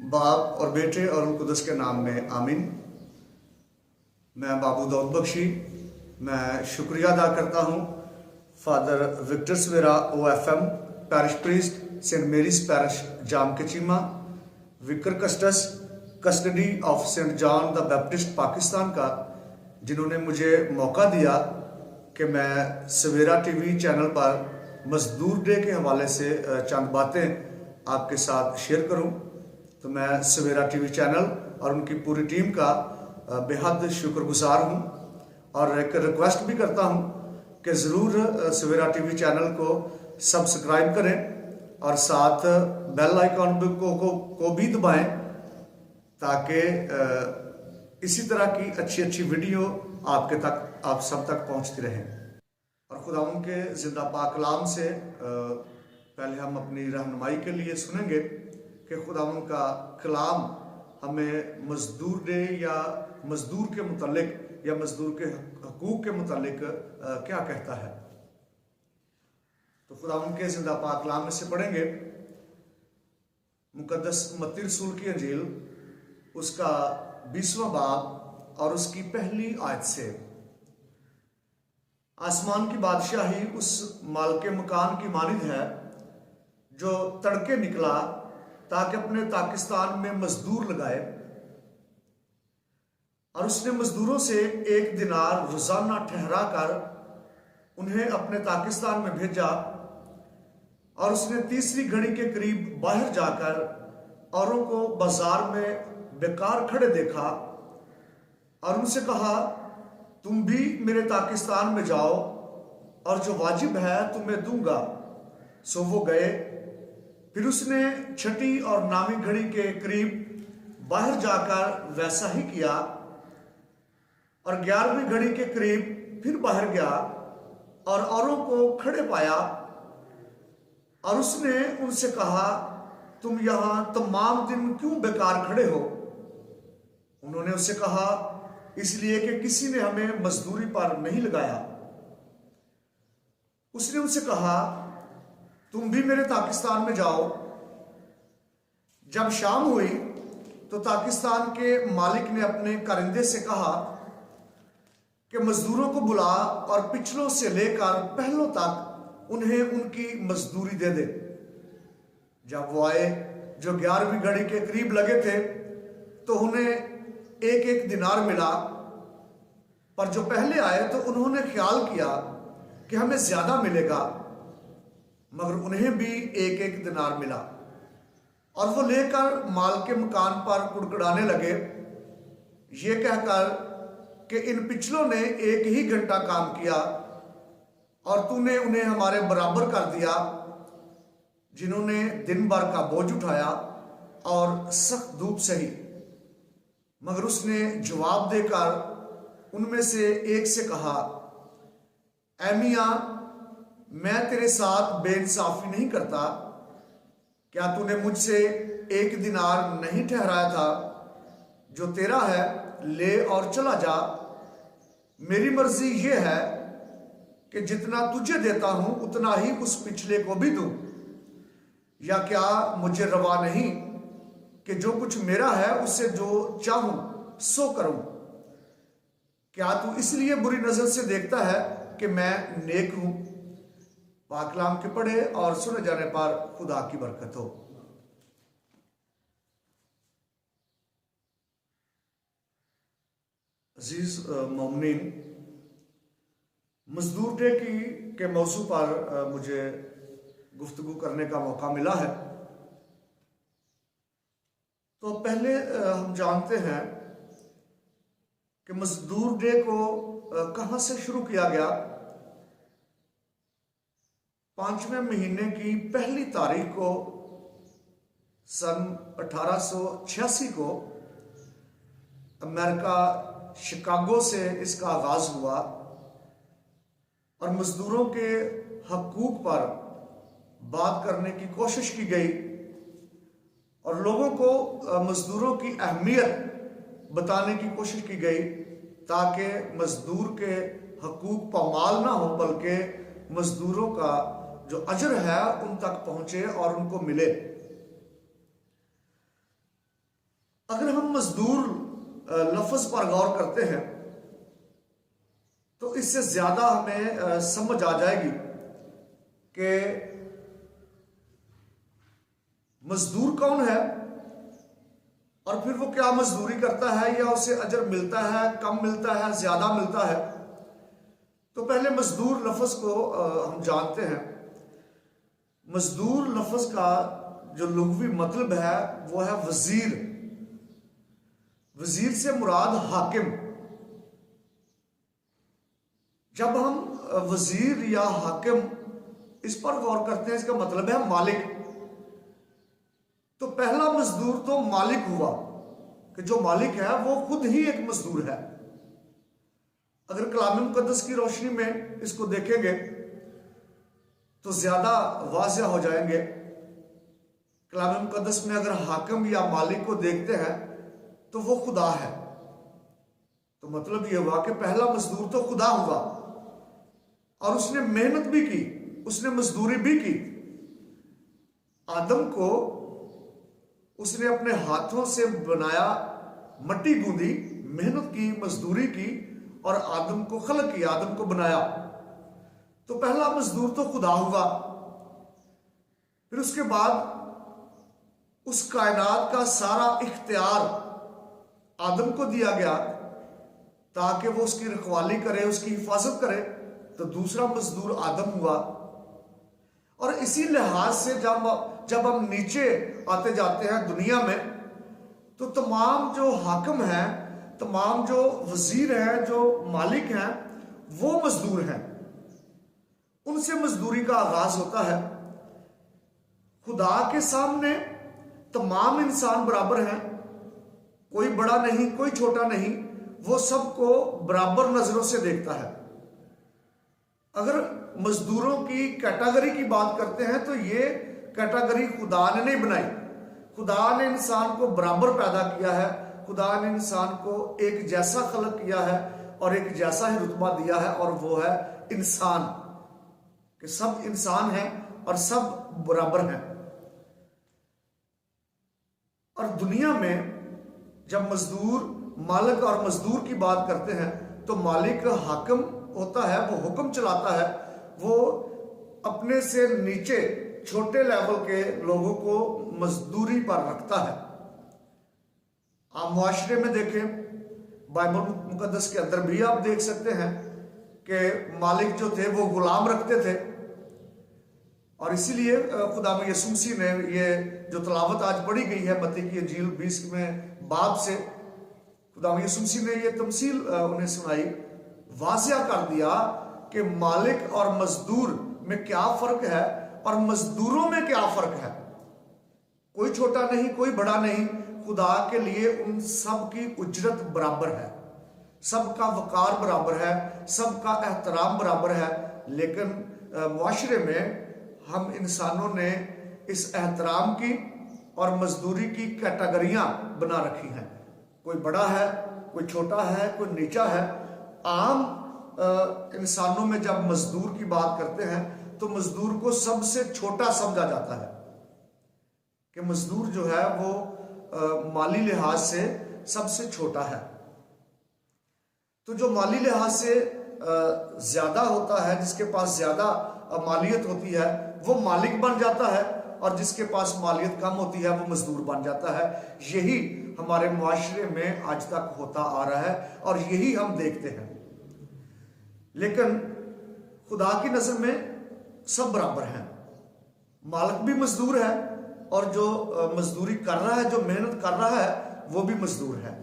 बाप और बेटे और उन कुदस के नाम में आमीन। मैं बाबू दाऊद बख्शी, मैं शुक्रिया अदा करता हूँ father Victor Savera OFM parish priest Saint Mary's parish Jamke Cheema vicar custos custody of Saint John the Baptist Pakistan का, जिन्होंने मुझे मौका दिया कि मैं सवेरा टीवी चैनल पर मजदूर डे के हवाले से चंद बातें आपके साथ शेयर करूं। तो मैं सवेरा टीवी चैनल और उनकी पूरी टीम का बेहद शुक्रगुजार हूं और एक रिक्वेस्ट भी करता हूं कि ज़रूर सवेरा टीवी चैनल को सब्सक्राइब करें और साथ बेल आइकॉन को भी दबाएं ताकि इसी तरह की अच्छी अच्छी वीडियो आप सब तक पहुंचती रहे। और खुदावंद के जिंदा पाक कलाम से पहले हम अपनी रहनुमाई के लिए सुनेंगे कि खुदावंद का कलाम हमें मजदूर डे या मजदूर के मुतालिक या मजदूर के हकूक के मुतालिक क्या कहता है। तो खुदावंद के जिंदा पाक कलाम में से पढ़ेंगे मुकद्दस मत्ती रसूल की अंजील उसका 20वां बाब और उसकी पहली आयत से। आसमान की बादशाही उस मालिक मकान की मानिंद है जो तड़के निकला ताकि अपने ताकिस्तान में मजदूर लगाए, और उसने मजदूरों से 1 दिनार रोजाना ठहरा कर उन्हें अपने ताकिस्तान में भेजा। और उसने तीसरी घड़ी के करीब बाहर जाकर औरों को बाजार में बेकार खड़े देखा और उनसे कहा, तुम भी मेरे ताकिस्तान में जाओ और जो वाजिब है तुम्हें दूंगा। सो वो गए। फिर उसने छठी और नामी घड़ी के करीब बाहर जाकर वैसा ही किया और 11वीं घड़ी के करीब फिर बाहर गया और औरों को खड़े पाया और उसने उनसे कहा, तुम यहां तमाम दिन क्यों बेकार खड़े हो? उन्होंने उससे कहा, इसलिए कि किसी ने हमें मजदूरी पर नहीं लगाया। उसने उनसे कहा, तुम भी मेरे ताकिस्तान में जाओ। जब शाम हुई तो ताकिस्तान के मालिक ने अपने कारिंदे से कहा कि मजदूरों को बुला और पिछलों से लेकर पहलों तक उन्हें उनकी मजदूरी दे दे। जब वो आए जो 11वीं घड़ी के करीब लगे थे तो उन्हें 1-1 दिनार मिला, पर जो पहले आए तो उन्होंने ख्याल किया कि हमें ज्यादा मिलेगा, मगर उन्हें भी 1-1 दिनार मिला। और वो लेकर माल के मकान पर कुड़कुड़ाने लगे, ये कहकर कि इन पिछलों ने 1 ही घंटा काम किया और तूने उन्हें हमारे बराबर कर दिया, जिन्होंने दिन भर का बोझ उठाया और सख्त धूप सही। मगर उसने जवाब देकर उनमें से एक से कहा, ऐ मियां, मैं तेरे साथ बेइंसाफी नहीं करता। क्या तूने मुझसे 1 दिनार नहीं ठहराया था? जो तेरा है ले और चला जा। मेरी मर्जी ये है कि जितना तुझे देता हूं उतना ही उस पिछले को भी दूं। या क्या मुझे रवा नहीं कि जो कुछ मेरा है उससे जो चाहूं सो करूं? क्या तू इसलिए बुरी नजर से देखता है कि मैं नेक हूं? पाक कलाम के पढ़े और सुने जाने पर खुदा की बरकत हो। अजीज मोमिनीन, मजदूर डे के मौजू पर मुझे गुफ्तगू करने का मौका मिला है। तो पहले हम जानते हैं कि मजदूर डे को कहां से शुरू किया गया। 5वें महीने की पहली तारीख को सन 1886 को अमेरिका शिकागो से इसका आगाज हुआ और मजदूरों के हकूक पर बात करने की कोशिश की गई और लोगों को मजदूरों की अहमियत बताने की कोशिश की गई ताकि मजदूर के हकूक पामाल ना हो, बल्कि मजदूरों का जो अजर है उन तक पहुंचे और उनको मिले। अगर हम मजदूर लफ्ज पर गौर करते हैं तो इससे ज्यादा हमें समझ आ जाएगी कि मजदूर कौन है और फिर वो क्या मजदूरी करता है, या उसे अजर मिलता है, कम मिलता है, ज्यादा मिलता है। तो पहले मजदूर लफ्ज को हम जानते हैं। मजदूर लफ्ज का जो लुग़वी मतलब है वो है वजीर। वजीर से मुराद हाकिम। जब हम वजीर या हाकिम इस पर गौर करते हैं, इसका मतलब है मालिक। तो पहला मजदूर तो मालिक हुआ कि जो मालिक है वो खुद ही एक मजदूर है। अगर कलाम मुकद्दस की रोशनी में इसको देखेंगे तो ज्यादा वाज़ेह हो जाएंगे। कलाम मुकद्दस में अगर हाकिम या मालिक को देखते हैं तो वो खुदा है। तो मतलब ये हुआ कि पहला मजदूर तो खुदा हुआ और उसने मेहनत भी की, उसने मजदूरी भी की। आदम को उसने अपने हाथों से बनाया, मट्टी गूंदी, मेहनत की, मजदूरी की और आदम को खलक किया, आदम को बनाया। तो पहला मजदूर तो खुदा हुआ। फिर उसके बाद उस कायनात का सारा इख्तियार आदम को दिया गया ताकि वो उसकी रखवाली करे, उसकी हिफाजत करे। तो दूसरा मजदूर आदम हुआ। और इसी लिहाज से जब हम नीचे आते जाते हैं दुनिया में, तो तमाम जो हाकिम हैं, तमाम जो वजीर हैं, जो मालिक हैं, वो मजदूर हैं। उनसे मजदूरी का आगाज होता है। खुदा के सामने तमाम इंसान बराबर हैं, कोई बड़ा नहीं, कोई छोटा नहीं। वो सबको बराबर नजरों से देखता है। अगर मजदूरों की कैटेगरी की बात करते हैं तो ये कैटेगरी खुदा ने नहीं बनाई। खुदा ने इंसान को बराबर पैदा किया है। खुदा ने इंसान को एक जैसा खलक किया है और एक जैसा ही रुतबा दिया है, और वो है इंसान। कि सब इंसान हैं और सब बराबर हैं। और दुनिया में जब मजदूर, मालिक और मजदूर की बात करते हैं तो मालिक हाकिम होता है, वो हुक्म चलाता है, वो अपने से नीचे छोटे लेवल के लोगों को मजदूरी पर रखता है। आप मुआशरे में देखें, बाइबल मुकद्दस के अंदर भी आप देख सकते हैं कि मालिक जो थे वो गुलाम रखते थे। और इसीलिए खुदा में यीशु मसीह ने ये जो तलावत आज पढ़ी गई है मत्ती की इंजील 20वें बाब से, खुदा में यीशु मसीह ने ये तमसील उन्हें सुनाई, वाज़िया कर दिया कि मालिक और मजदूर में क्या फर्क है और मजदूरों में क्या फर्क है। कोई छोटा नहीं, कोई बड़ा नहीं। खुदा के लिए उन सब की उजरत बराबर है, सबका वकार बराबर है, सबका एहतराम बराबर है। लेकिन मुआशरे में हम इंसानों ने इस एहतराम की और मजदूरी की कैटेगरियां बना रखी हैं। कोई बड़ा है, कोई छोटा है, कोई नीचा है। आम इंसानों में जब मजदूर की बात करते हैं तो मजदूर को सबसे छोटा समझा जाता है कि मजदूर जो है वो माली लिहाज से सबसे छोटा है। तो जो माली लिहाज से ज्यादा होता है, जिसके पास ज्यादा मालियत होती है, वो मालिक बन जाता है, और जिसके पास मालियत कम होती है वो मजदूर बन जाता है। यही हमारे मुआशरे में आज तक होता आ रहा है और यही हम देखते हैं। लेकिन खुदा की नजर में सब बराबर हैं। मालिक भी मजदूर है और जो मजदूरी कर रहा है, जो मेहनत कर रहा है, वो भी मजदूर है।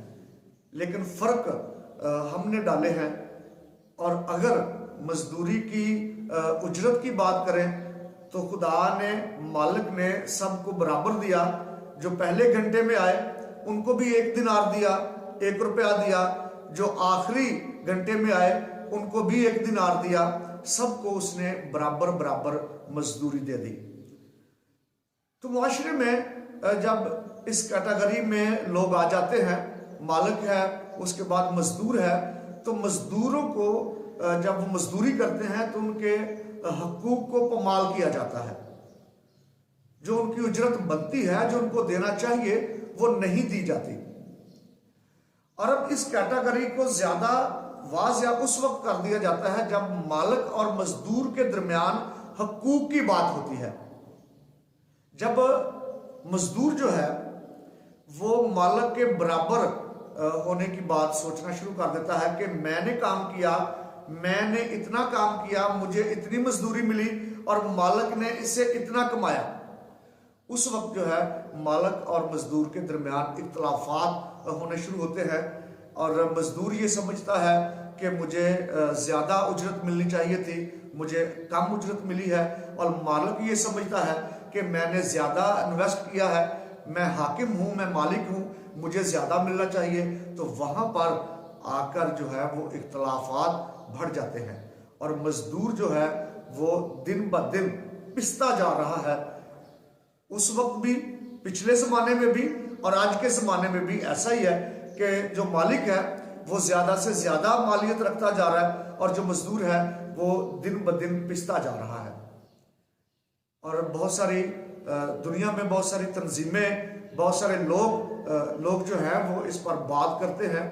लेकिन फर्क हमने डाले हैं। और अगर मजदूरी की उजरत की बात करें तो खुदा ने, मालिक ने सबको बराबर दिया। जो पहले घंटे में आए उनको भी 1 दिनार दिया, 1 रुपया दिया। जो आखिरी घंटे में आए उनको भी 1 दिनार दिया। सबको उसने बराबर बराबर मजदूरी दे दी। तो मुआशरे में जब इस कैटेगरी में लोग आ जाते हैं, मालिक है, उसके बाद मजदूर है, तो मजदूरों को जब वो मजदूरी करते हैं तो उनके हकूक को पमाल किया जाता है। जो उनकी उजरत बनती है, जो उनको देना चाहिए, वो नहीं दी जाती। और अब इस कैटेगरी को ज्यादा वाज़ उस वक्त कर दिया जाता है जब मालिक और मजदूर के दरमियान हकूक की बात होती है। जब मजदूर जो है वो मालिक के बराबर होने की बात सोचना शुरू कर देता है कि मैंने काम किया, मैंने इतना काम किया, मुझे इतनी मजदूरी मिली और मालिक ने इससे इतना कमाया, उस वक्त जो है मालिक और मजदूर के दरमियान इख्तलाफात होने शुरू होते हैं। और मजदूर ये समझता है कि मुझे ज़्यादा उजरत मिलनी चाहिए थी, मुझे कम उजरत मिली है, और मालिक ये समझता है कि मैंने ज़्यादा इन्वेस्ट किया है, मैं हाकिम हूँ, मैं मालिक हूँ, मुझे ज़्यादा मिलना चाहिए। तो वहाँ पर आकर जो है वो इख्तलाफात बढ़ जाते हैं और मजदूर जो है वो दिन ब दिन पिसता जा रहा है। उस वक्त भी, पिछले ज़माने में भी और आज के ज़माने में भी ऐसा ही है कि जो मालिक है वो ज़्यादा से ज़्यादा मालियत रखता जा रहा है और जो मजदूर है वो दिन ब दिन पिसता जा रहा है। और बहुत सारी दुनिया में बहुत सारी तंजीमें, बहुत सारे लोग जो हैं वो इस पर बात करते हैं,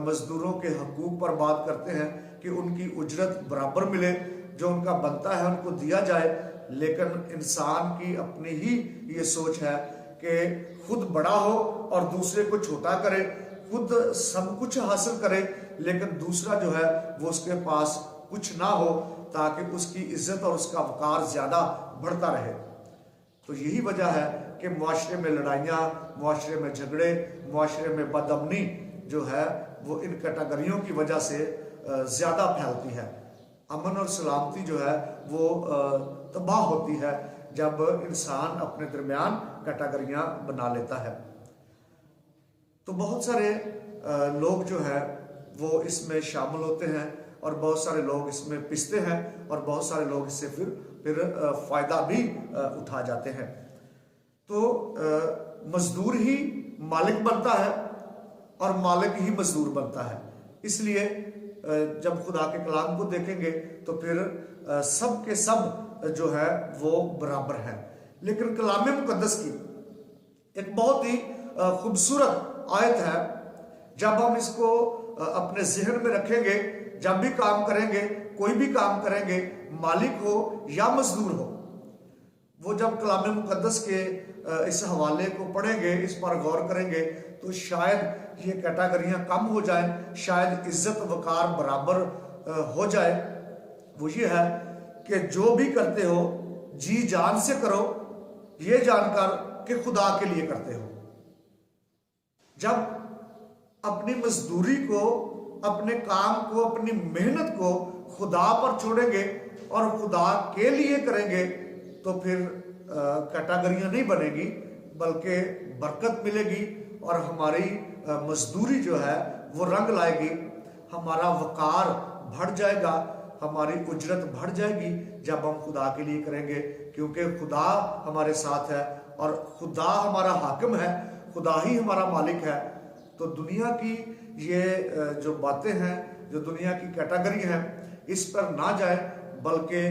मजदूरों के हकूक पर बात करते हैं कि उनकी उजरत बराबर मिले, जो उनका बनता है उनको दिया जाए। लेकिन इंसान की अपनी ही ये सोच है कि खुद बड़ा हो और दूसरे को छोटा करे, खुद सब कुछ हासिल करे लेकिन दूसरा जो है वो उसके पास कुछ ना हो, ताकि उसकी इज्जत और उसका वकार ज़्यादा बढ़ता रहे। तो यही वजह है कि मुआशरे में लड़ाइयाँ, मुआशरे में झगड़े, मुआशरे में बदअमनी जो है वो इन कैटेगरियों की वजह से ज़्यादा फैलती है। अमन और सलामती जो है वो तबाह होती है जब इंसान अपने दरमियान कैटेगरियाँ बना लेता है। तो बहुत सारे लोग जो है वो इसमें शामिल होते हैं और बहुत सारे लोग इसमें पिसते हैं और बहुत सारे लोग इससे फिर फ़ायदा भी उठा जाते हैं। तो मजदूर ही मालिक बनता है और मालिक ही मजदूर बनता है। इसलिए जब खुदा के कलाम को देखेंगे तो फिर सब के सब जो है वो बराबर है। लेकिन कलाम मुकद्दस की एक बहुत ही खूबसूरत आयत है, जब हम इसको अपने जहन में रखेंगे, जब भी काम करेंगे, कोई भी काम करेंगे, मालिक हो या मजदूर हो, वो जब कलाम मुकद्दस के इस हवाले को पढ़ेंगे, इस पर गौर करेंगे, तो शायद ये कैटेगरियाँ कम हो जाएं, शायद इज्जत वकार बराबर हो जाए। वो ये है कि जो भी करते हो जी जान से करो, ये जानकर कि खुदा के लिए करते हो। जब अपनी मजदूरी को, अपने काम को, अपनी मेहनत को खुदा पर छोड़ेंगे और खुदा के लिए करेंगे तो फिर कैटेगरियाँ नहीं बनेगी, बल्कि बरकत मिलेगी और हमारी मजदूरी जो है वो रंग लाएगी, हमारा वकार बढ़ जाएगा, हमारी उजरत बढ़ जाएगी जब हम खुदा के लिए करेंगे, क्योंकि खुदा हमारे साथ है और खुदा हमारा हाकिम है, खुदा ही हमारा मालिक है। तो दुनिया की ये जो बातें हैं, जो दुनिया की कैटेगरी हैं, इस पर ना जाए, बल्कि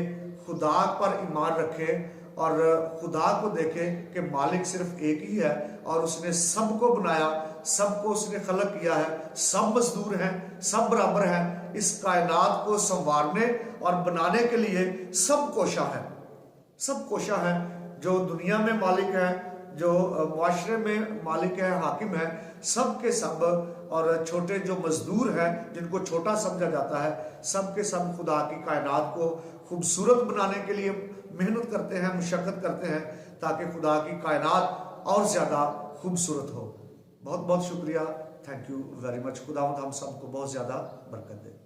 खुदा पर ईमान रखें और खुदा को देखें कि मालिक सिर्फ एक ही है और उसने सबको बनाया, सबको उसने खलक किया है, सब मजदूर हैं, सब बराबर हैं। इस कायनात को संवारने और बनाने के लिए सब कोशा है, सब कोशा है। जो दुनिया में मालिक है, जो मुआशरे में मालिक है, हाकिम है, सब के सब, और छोटे जो मजदूर हैं जिनको छोटा समझा जाता है, सब के सब खुदा की कायनात को खूबसूरत बनाने के लिए मेहनत करते हैं, मुशक्कत करते हैं, ताकि खुदा की कायनात और ज़्यादा खूबसूरत हो। बहुत बहुत शुक्रिया, थैंक यू वेरी मच। खुदावंद हम सबको बहुत ज़्यादा बरकत दे।